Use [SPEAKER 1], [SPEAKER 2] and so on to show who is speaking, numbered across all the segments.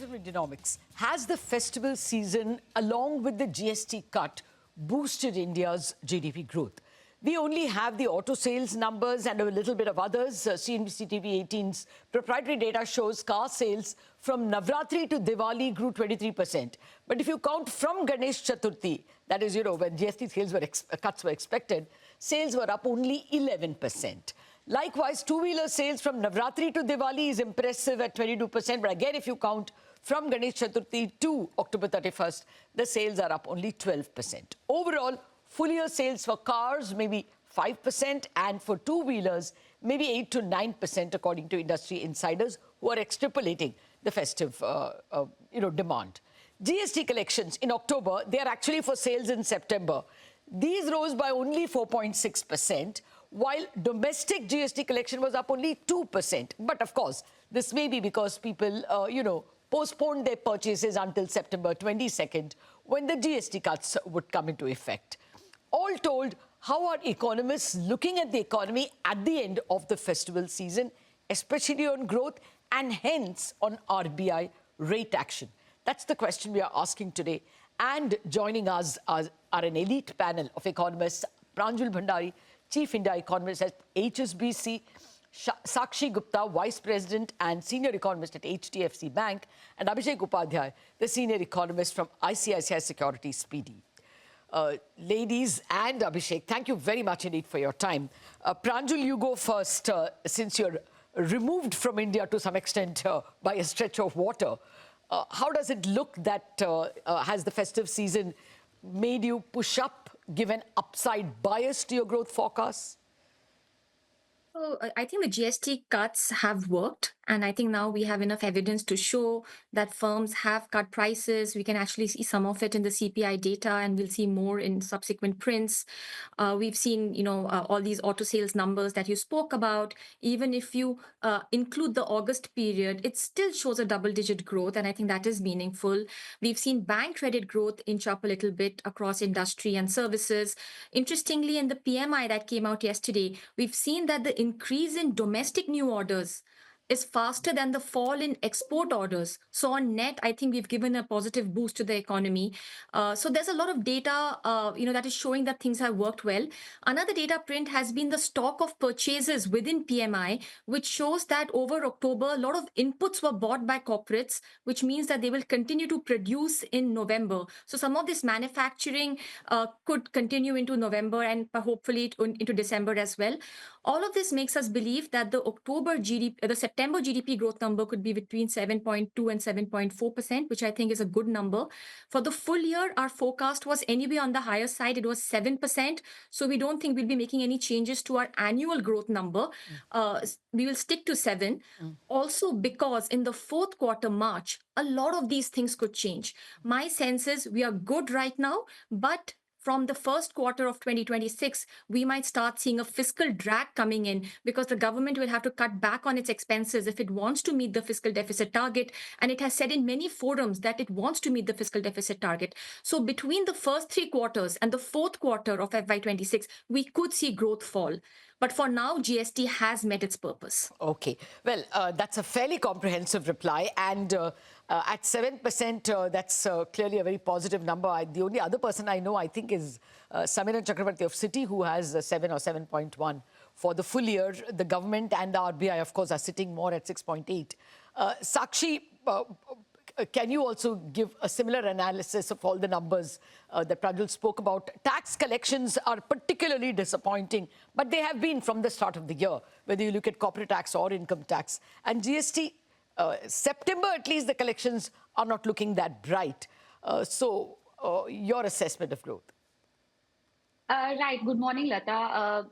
[SPEAKER 1] started with Indianomics. Has the festival season, along with the GST cut, boosted India's GDP growth? We only have the auto sales numbers and a little bit of others. CNBC TV 18's proprietary data shows car sales from Navratri to Diwali grew 23%. But if you count from Ganesh Chaturthi, that is, when GST sales cuts were expected, sales were up only 11%. Likewise, two-wheeler sales from Navratri to Diwali is impressive at 22%. But again, if you count from Ganesh Chaturthi to October 31st, the sales are up only 12%. Overall, full-year sales for cars maybe 5%, and for two-wheelers maybe 8 to 9%, according to industry insiders who are extrapolating the festive, demand. GST collections in October, they are actually for sales in September. These rose by only 4.6%, while domestic GST collection was up only 2%. But of course, this may be because people, postponed their purchases until September 22nd, when the GST cuts would come into effect. All told, how are economists looking at the economy at the end of the festival season, especially on growth and hence on RBI rate action? That's the question we are asking today. And joining us are an elite panel of economists: Pranjul Bhandari, Chief India Economist at HSBC; Sakshi Gupta, Vice President and Senior Economist at HDFC Bank; and Abhishek Upadhyay, the Senior Economist from ICICI Securities PD. Ladies and Abhishek, thank you very much indeed for your time. Pranjul, you go first, since you're removed from India to some extent by a stretch of water. How does it look that has the festive season made you push up, given upside bias to your growth forecasts?
[SPEAKER 2] So I think the GST cuts have worked, and I think now we have enough evidence to show that firms have cut prices. We can actually see some of it in the CPI data, and we'll see more in subsequent prints. We've seen, all these auto sales numbers that you spoke about. Even if you include the August period, it still shows a double-digit growth, and I think that is meaningful. We've seen bank credit growth inch up a little bit across industry and services. Interestingly, in the PMI that came out yesterday, we've seen that the increase in domestic new orders is faster than the fall in export orders. So on net, I think we've given a positive boost to the economy. So there's a lot of data, that is showing that things have worked well. Another data print has been the stock of purchases within PMI, which shows that over October, a lot of inputs were bought by corporates, which means that they will continue to produce in November. So some of this manufacturing could continue into November and hopefully into December as well. All of this makes us believe that the September GDP growth number could be between 7.2 and 7.4%, which I think is a good number. For the full year, our forecast was anyway on the higher side. It was 7%. So we don't think we'll be making any changes to our annual growth number. We will stick to 7. Also, because in the fourth quarter, March, a lot of these things could change. My sense is we are good right now, but from the first quarter of 2026, we might start seeing a fiscal drag coming in because the government will have to cut back on its expenses if it wants to meet the fiscal deficit target. And it has said in many forums that it wants to meet the fiscal deficit target. So between the first 3 quarters and the fourth quarter of FY26, we could see growth fall. But for now, GST has met its purpose.
[SPEAKER 1] Okay. Well, that's a fairly comprehensive reply. And at 7%, that's clearly a very positive number. The only other person I know, I think, is Samira Chakrabarti of Citi, who has 7 or 7.1 for the full year. The government and the RBI, of course, are sitting more at 6.8. Sakshi, can you also give a similar analysis of all the numbers that Pranjul spoke about? Tax collections are particularly disappointing, but they have been from the start of the year, whether you look at corporate tax or income tax. And GST, September, at least, the collections are not looking that bright. So your assessment of growth?
[SPEAKER 3] Right. Good morning, Latha.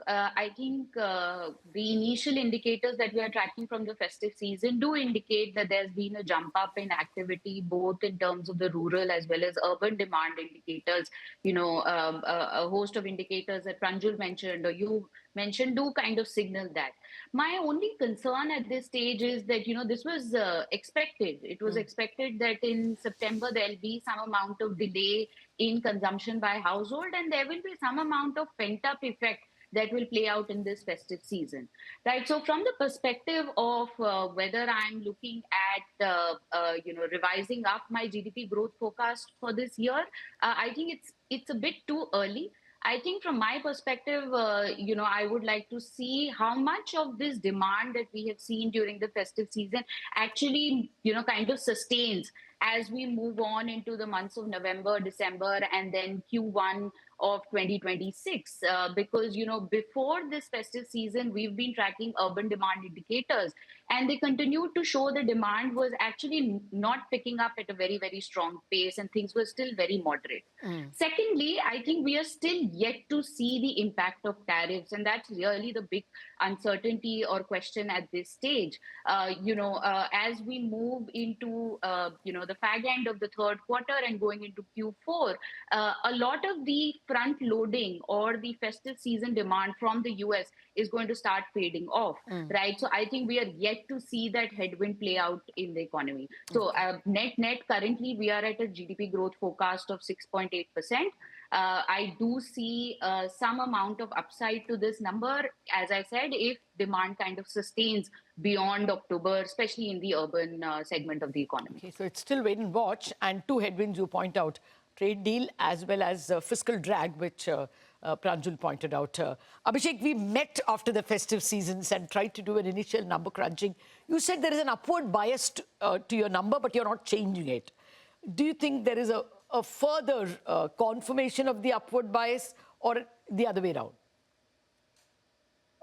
[SPEAKER 3] I think the initial indicators that we are tracking from the festive season do indicate that there's been a jump up in activity, both in terms of the rural as well as urban demand indicators. A host of indicators that Pranjul mentioned or you mentioned do kind of signal that. My only concern at this stage is that, this was expected. It was expected that in September, there'll be some amount of delay in consumption by household, and there will be some amount of pent-up effect that will play out in this festive season, right? So from the perspective of whether I'm looking at, revising up my GDP growth forecast for this year, I think it's a bit too early. I think from my perspective, I would like to see how much of this demand that we have seen during the festive season actually, kind of sustains as we move on into the months of November, December, and then Q1 of 2026. Because, before this festive season, we've been tracking urban demand indicators, and they continued to show the demand was actually not picking up at a very, very strong pace, and things were still very moderate. Secondly, I think we are still yet to see the impact of tariffs, and that's really the big uncertainty or question at this stage. As we move into, the fag end of the third quarter and going into Q4, a lot of the front loading or the festive season demand from the US is going to start fading off, right? So I think we are yet to see that headwind play out in the economy. So net, currently we are at a GDP growth forecast of 6.8%. I do see some amount of upside to this number, as I said, if demand kind of sustains beyond October, especially in the urban segment of the economy.
[SPEAKER 1] Okay, so it's still wait and watch, and two headwinds you point out, trade deal as well as fiscal drag, which Pranjul pointed out. Abhishek, we met after the festive seasons and tried to do an initial number crunching. You said there is an upward bias to your number, but you're not changing it. Do you think there is a further confirmation of the upward bias, or the other way around?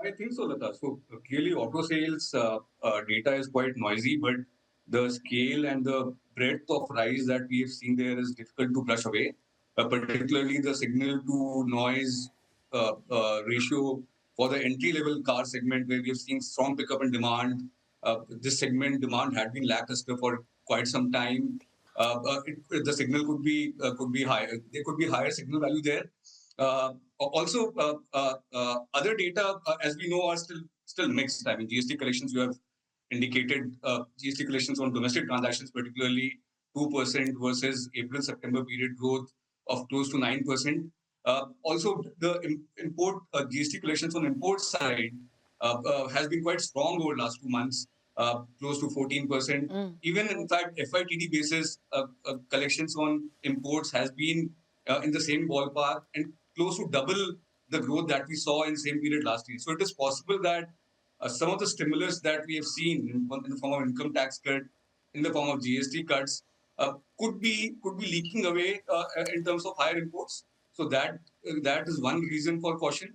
[SPEAKER 4] I think so, Latha. So clearly auto sales data is quite noisy, but the scale and the breadth of rise that we have seen there is difficult to brush away, particularly the signal to noise ratio for the entry-level car segment, where we have seen strong pickup in demand. This segment demand had been lackluster for quite some time. The signal could be higher. There could be higher signal value there. Also, other data, as we know, are still mixed. I mean, GST collections, you have indicated GST collections on domestic transactions, particularly 2% versus April-September period growth of close to 9%. Also, the import GST collections on import side has been quite strong over the last 2 months, close to 14%. Even in fact, FYTD basis collections on imports has been in the same ballpark and close to double the growth that we saw in the same period last year. So it is possible that some of the stimulus that we have seen in the form of income tax cut, in the form of GST cuts, could be leaking away in terms of higher imports. So that is one reason for caution.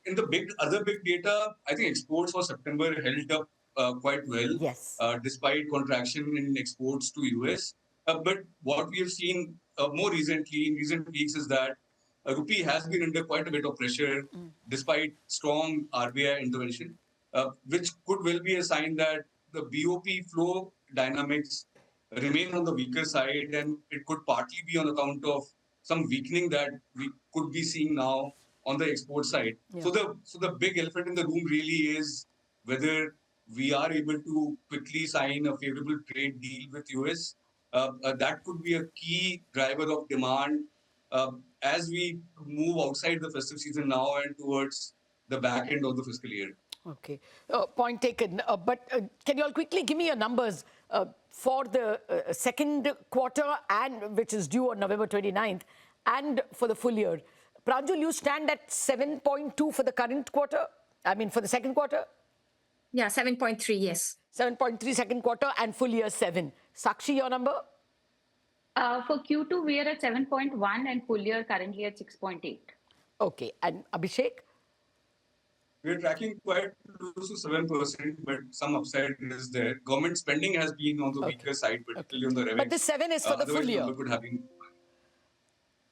[SPEAKER 4] In the other big data, I think exports for September held up quite well,
[SPEAKER 1] yes,
[SPEAKER 4] despite contraction in exports to US. But what we have seen more recently, in recent weeks, is that Rupee has been under quite a bit of pressure, despite strong RBI intervention, which could well be a sign that the BOP flow dynamics remain on the weaker side, and it could partly be on account of some weakening that we could be seeing now on the export side.
[SPEAKER 1] Yeah.
[SPEAKER 4] So the big elephant in the room really is whether we are able to quickly sign a favorable trade deal with US. That could be a key driver of demand as we move outside the festive season now and towards the back end of the fiscal year.
[SPEAKER 1] Okay, point taken. But can you all quickly give me your numbers for the second quarter, and which is due on November 29th, and for the full year? Pranjul, you stand at 7.2 for the current quarter? I mean, for the second quarter?
[SPEAKER 2] Yeah, 7.3, yes.
[SPEAKER 1] 7.3 second quarter, and full year 7. Sakshi, your number?
[SPEAKER 3] For Q2, we are at 7.1 and full year currently at 6.8.
[SPEAKER 1] Okay, and Abhishek?
[SPEAKER 4] We're tracking quite close to 7%, but some upside is there. Government spending has been on the weaker side, particularly on the revenue.
[SPEAKER 1] But the 7 is for the full year.
[SPEAKER 4] Could have been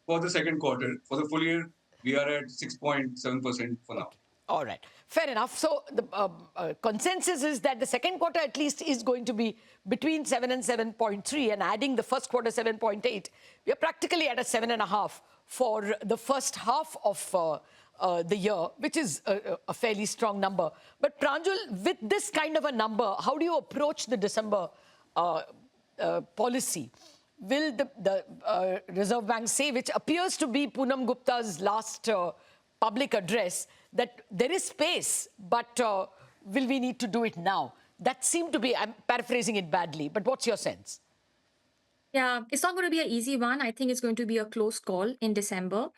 [SPEAKER 4] for the second quarter. For the full year, we are at 6.7% for now.
[SPEAKER 1] Okay. All right, fair enough. So the consensus is that the second quarter at least is going to be between 7 and 7.3, and adding the first quarter 7.8, we are practically at a 7.5 for the first half of the year, which is a fairly strong number. But Pranjul, with this kind of a number, how do you approach the December policy? Will the Reserve Bank say, which appears to be Poonam Gupta's last public address, that there is space, but will we need to do it now? That seemed to be, I'm paraphrasing it badly, but what's your sense?
[SPEAKER 2] Yeah, it's not going to be an easy one. I think it's going to be a close call in December.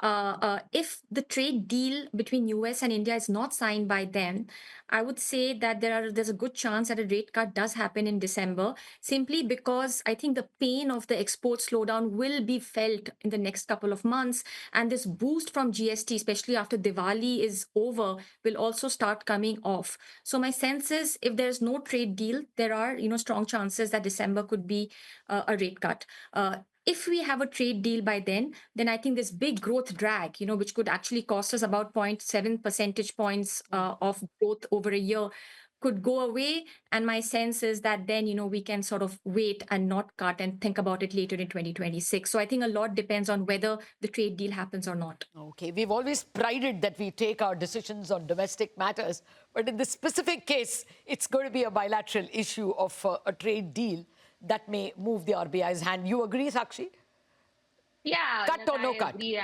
[SPEAKER 2] If the trade deal between US and India is not signed by then, I would say that there's a good chance that a rate cut does happen in December, simply because I think the pain of the export slowdown will be felt in the next couple of months. And this boost from GST, especially after Diwali is over, will also start coming off. So my sense is if there's no trade deal, there are strong chances that December could be a rate cut. If we have a trade deal by then I think this big growth drag, which could actually cost us about 0.7 percentage points of growth over a year, could go away. And my sense is that then, we can sort of wait and not cut and think about it later in 2026. So I think a lot depends on whether the trade deal happens or not.
[SPEAKER 1] Okay, we've always prided that we take our decisions on domestic matters, but in this specific case, it's going to be a bilateral issue of a trade deal that may move the RBI's hand. You agree, Sakshi?
[SPEAKER 3] Yeah,
[SPEAKER 1] Cut
[SPEAKER 3] like,
[SPEAKER 1] or no
[SPEAKER 3] I
[SPEAKER 1] cut?
[SPEAKER 3] agree.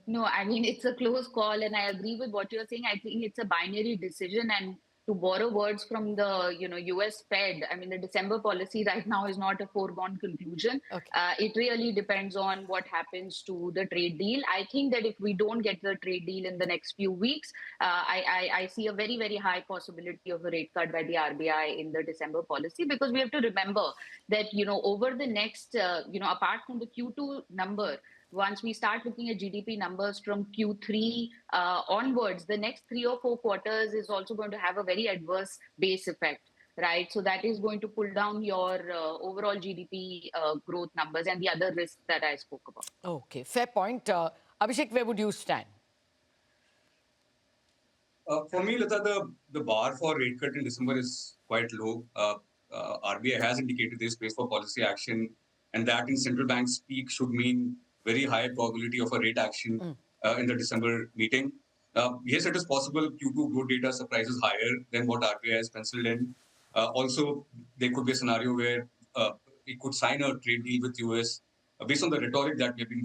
[SPEAKER 3] No, I mean, it's a close call, and I agree with what you're saying. I think it's a binary decision, and to borrow words from the US Fed, I mean, the December policy right now is not a foregone conclusion.
[SPEAKER 1] Okay.
[SPEAKER 3] It really depends on what happens to the trade deal. I think that if we don't get the trade deal in the next few weeks, I see a very, very high possibility of a rate cut by the RBI in the December policy, because we have to remember that, over the next, apart from the Q2 number, once we start looking at GDP numbers from Q3 onwards, the next 3 or 4 quarters is also going to have a very adverse base effect, right? So that is going to pull down your overall GDP growth numbers and the other risks that I spoke about.
[SPEAKER 1] Okay, fair point. Abhishek, where would you stand?
[SPEAKER 4] For me, Latha, the bar for rate cut in December is quite low. RBI has indicated there's space for policy action, and that in central bank speak should mean very high probability of a rate action in the December meeting. Yes, it is possible Q2 growth data surprises higher than what RBI has penciled in. Also, there could be a scenario where it could sign a trade deal with US based on the rhetoric that we've been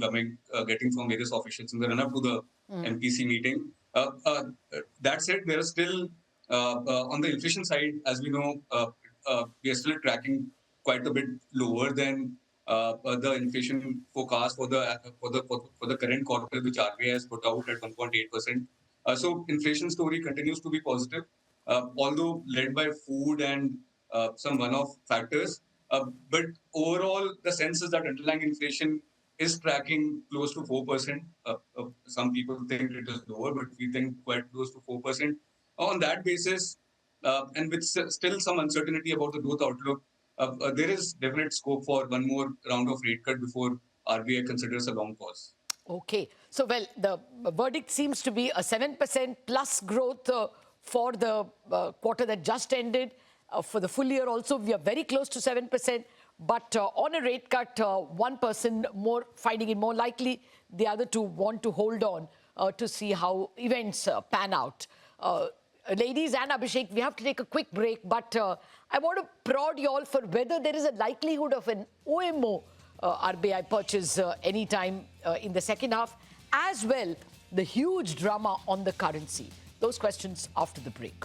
[SPEAKER 4] getting from various officials in the run-up to the MPC meeting. That said, there are still, on the inflation side, as we know, we are still tracking quite a bit lower than the inflation forecast for the current quarter, which RBI has put out at 1.8%. So inflation story continues to be positive, although led by food and some one-off factors. But overall, the sense is that underlying inflation is tracking close to 4%. Some people think it is lower, but we think quite close to 4%. On that basis, and with still some uncertainty about the growth outlook, there is definite scope for one more round of rate cut before RBI considers a long pause.
[SPEAKER 1] Okay, so well, the verdict seems to be a 7% plus growth for the quarter that just ended. For the full year also, we are very close to 7%. But on a rate cut, one person finding it more likely, the other two want to hold on to see how events pan out. Ladies and Abhishek, we have to take a quick break, but I want to prod you all for whether there is a likelihood of an OMO RBI purchase anytime in the second half, as well the huge drama on the currency. Those questions after the break.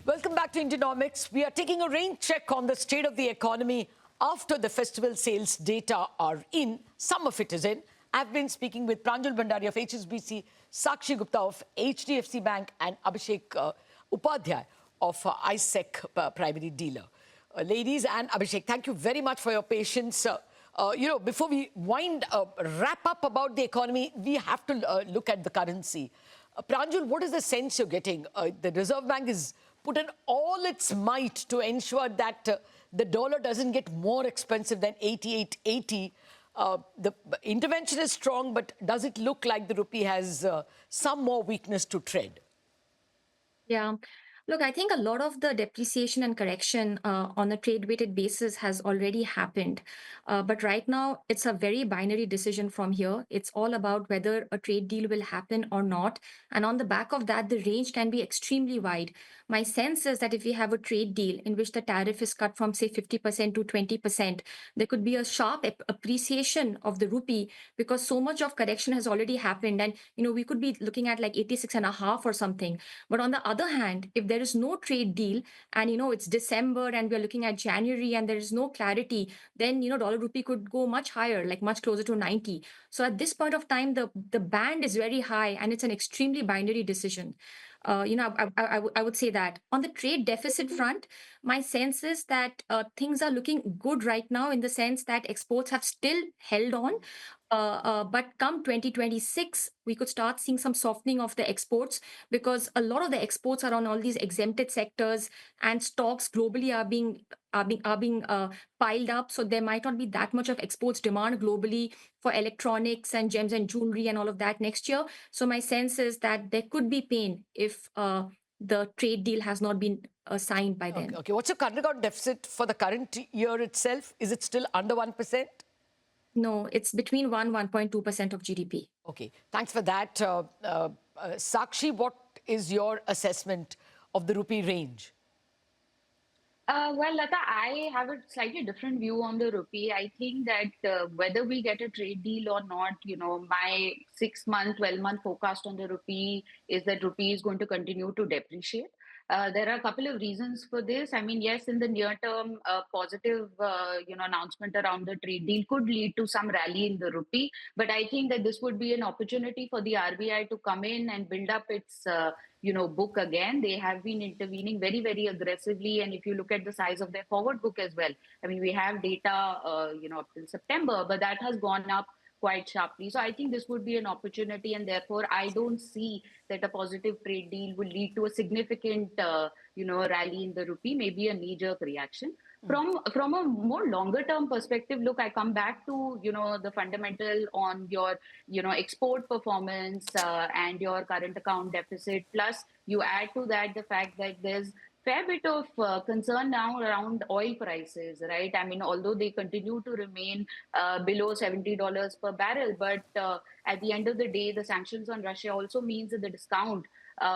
[SPEAKER 1] Welcome back to Indianomics. We are taking a rain check on the state of the economy after the festival sales data are in. Some of it is in. I've been speaking with Pranjul Bhandari of HSBC, Sakshi Gupta of HDFC Bank, and Abhishek Upadhyay of ICICI Primary Dealer. Ladies and Abhishek, thank you very much for your patience. Before we wrap up about the economy, we have to look at the currency. Pranjul, what is the sense you're getting? The Reserve Bank is put in all its might to ensure that the dollar doesn't get more expensive than 88.80. The intervention is strong, but does it look like the rupee has some more weakness to tread?
[SPEAKER 2] Yeah. Look, I think a lot of the depreciation and correction on a trade-weighted basis has already happened. But right now, it's a very binary decision from here. It's all about whether a trade deal will happen or not. And on the back of that, the range can be extremely wide. My sense is that if we have a trade deal in which the tariff is cut from, say, 50% to 20%, there could be a sharp appreciation of the rupee because so much of correction has already happened. And, we could be looking at like 86.5 or something. But on the other hand, if there is no trade deal and it's December and we're looking at January and there is no clarity, then dollar rupee could go much higher, like much closer to 90. So at this point of time, the band is very high and it's an extremely binary decision. I would say that on the trade deficit front, my sense is that things are looking good right now in the sense that exports have still held on. But come 2026, we could start seeing some softening of the exports because a lot of the exports are on all these exempted sectors and stocks globally are being piled up. So there might not be that much of exports demand globally for electronics and gems and jewelry and all of that next year. So my sense is that there could be pain if the trade deal has not been signed by then.
[SPEAKER 1] Okay. What's your current account deficit for the current year itself? Is it still under 1%?
[SPEAKER 2] No, it's between 1.2% of GDP.
[SPEAKER 1] Okay, thanks for that. Sakshi, what is your assessment of the rupee range?
[SPEAKER 3] Well, Latha, I have a slightly different view on the rupee. I think that whether we get a trade deal or not, my 6-month, 12-month forecast on the rupee is that rupee is going to continue to depreciate. There are a couple of reasons for this. I mean, yes, in the near term, a positive, announcement around the trade deal could lead to some rally in the rupee. But I think that this would be an opportunity for the RBI to come in and build up its book again. They have been intervening very, very aggressively. And if you look at the size of their forward book as well, I mean, we have data, up till September, but that has gone up quite sharply. So I think this would be an opportunity, and therefore I don't see that a positive trade deal will lead to a significant, rally in the rupee, maybe a knee-jerk reaction. From a more longer term perspective, look, I come back to the fundamental on your export performance and your current account deficit. Plus, you add to that the fact that there's fair bit of concern now around oil prices, right? I mean, although they continue to remain below $70 per barrel, but at the end of the day, the sanctions on Russia also means that the discount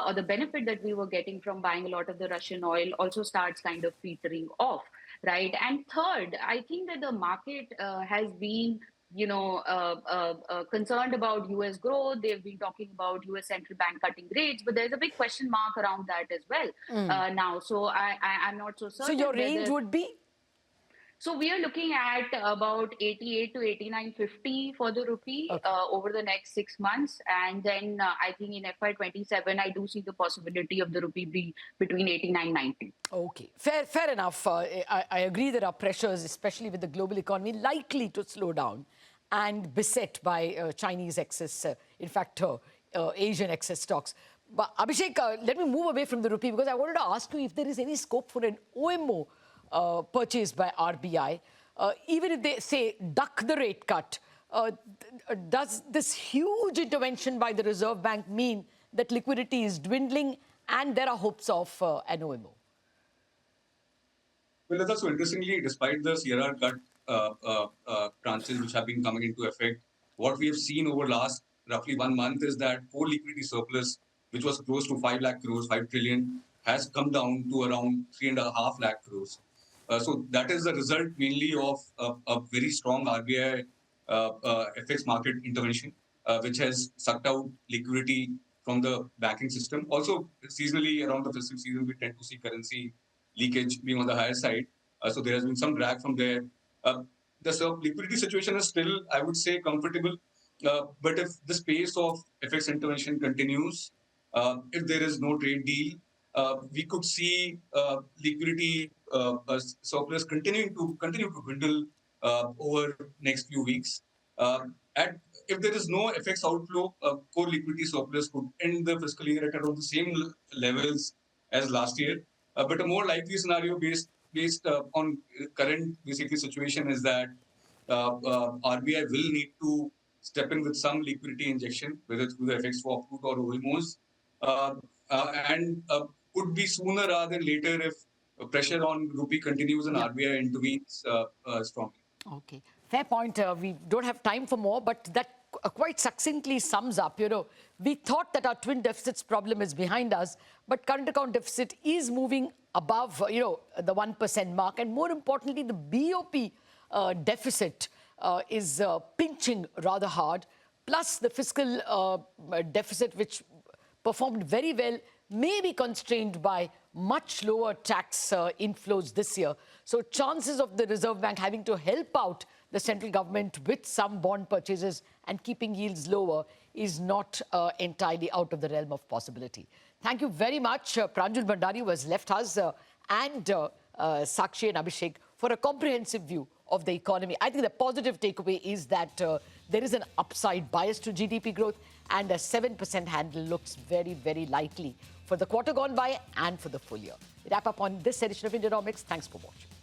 [SPEAKER 3] or the benefit that we were getting from buying a lot of the Russian oil also starts kind of petering off, right? And third, I think that the market has been concerned about US growth. They've been talking about US central bank cutting rates, but there's a big question mark around that as well now. So I'm not so certain.
[SPEAKER 1] So your range would be?
[SPEAKER 3] So we are looking at about 88 to 89.50 for the rupee over the next 6 months. And then I think in FY27, I do see the possibility of the rupee be between 89.90.
[SPEAKER 1] Okay, fair enough. I agree there are pressures, especially with the global economy, likely to slow down and beset by Chinese excess, in fact, Asian excess stocks. But Abhishek, let me move away from the rupee because I wanted to ask you if there is any scope for an OMO purchased by RBI, even if they say duck the rate cut. Does this huge intervention by the Reserve Bank mean that liquidity is dwindling and there are hopes of an OMO?
[SPEAKER 4] Well, that's so interestingly, despite the CRR cut tranches which have been coming into effect, what we have seen over last roughly 1 month is that core liquidity surplus, which was close to 5 lakh crores, 5 trillion, has come down to around 3.5 lakh crores. So that is the result mainly of a very strong RBI FX market intervention, which has sucked out liquidity from the banking system. Also, seasonally around the festive season, we tend to see currency leakage being on the higher side. So there has been some drag from there. The liquidity situation is still, I would say, comfortable. But if this pace of FX intervention continues, if there is no trade deal, we could see liquidity surplus continue to dwindle over next few weeks. If there is no FX outflow, core liquidity surplus could end the fiscal year at around the same levels as last year. But a more likely scenario based on current basically situation is that RBI will need to step in with some liquidity injection, whether through the FX swap route or OMOs, and could be sooner rather than later if pressure on rupee continues and
[SPEAKER 1] Yeah.
[SPEAKER 4] RBI intervenes strongly.
[SPEAKER 1] Okay, fair point. We don't have time for more, but that quite succinctly sums up. We thought that our twin deficits problem is behind us, but current account deficit is moving above, the 1% mark, and more importantly, the BOP deficit is pinching rather hard. Plus, the fiscal deficit, which performed very well, may be constrained by much lower tax inflows this year. So chances of the Reserve Bank having to help out the central government with some bond purchases and keeping yields lower is not entirely out of the realm of possibility. Thank you very much, Pranjul Bhandari, who has left us, and Sakshi and Abhishek for a comprehensive view of the economy. I think the positive takeaway is that there is an upside bias to GDP growth, and a 7% handle looks very, very likely for the quarter gone by and for the full year. We wrap up on this edition of Indianomics. Thanks for watching.